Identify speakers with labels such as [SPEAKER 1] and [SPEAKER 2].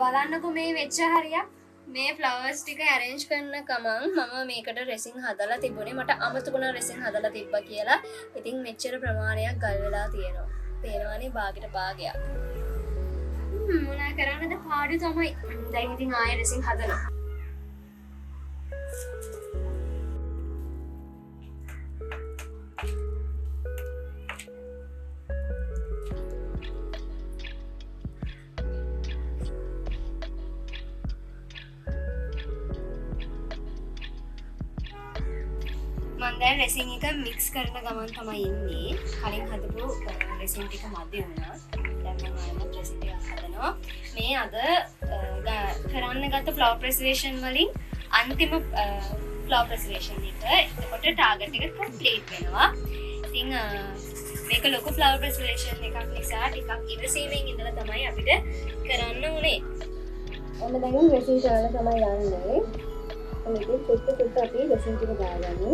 [SPEAKER 1] බලන්නකො මේ වෙච්ච හරියක් මේ ෆ්ලවර්ස් ටික arrange කරන ගමන් මම මේකට රෙසින් හදලා තිබුණේ මට අමතකුණා රෙසින් හදලා තිබ්බා කියලා. ඉතින් මෙච්චර ප්‍රමාණයක් ගල් වෙලා තියෙනවා. තේරෙනවනේ භාගයට භාගයක්. මොනා කරන්නද පාඩු තමයි. දැන් ඉතින් ආයෙ රෙසින් හදනවා. මම දැන් රෙසින් එක මික්ස් කරන ගමන් තමයි ඉන්නේ. කලින් හදපු රෙසින් ටික මැදි වුණා. දැන් මම ආයෙත් රෙසින් ටිකක් හදනවා. මේ අද කරන්න ගත්ත ෆ්ලවර් ප්‍රෙසර්වේෂන් වලින් අන්තිම ෆ්ලවර් ප්‍රෙසර්වේෂන් එක. එතකොට ටාගට් එක කම්ප්ලීට් වෙනවා. ඉතින් මේක ලොකු ෆ්ලවර් ප්‍රෙසර්වේෂන් එකක් නිසා ටිකක් ඉවසීමෙන් ඉඳලා තමයි අපිට කරන්න උනේ. ඔන්න දැන් රෙසින් කරලා තමයි යන්නේ. මේක සෙට් අපි රෙසින් ටික දාගමු.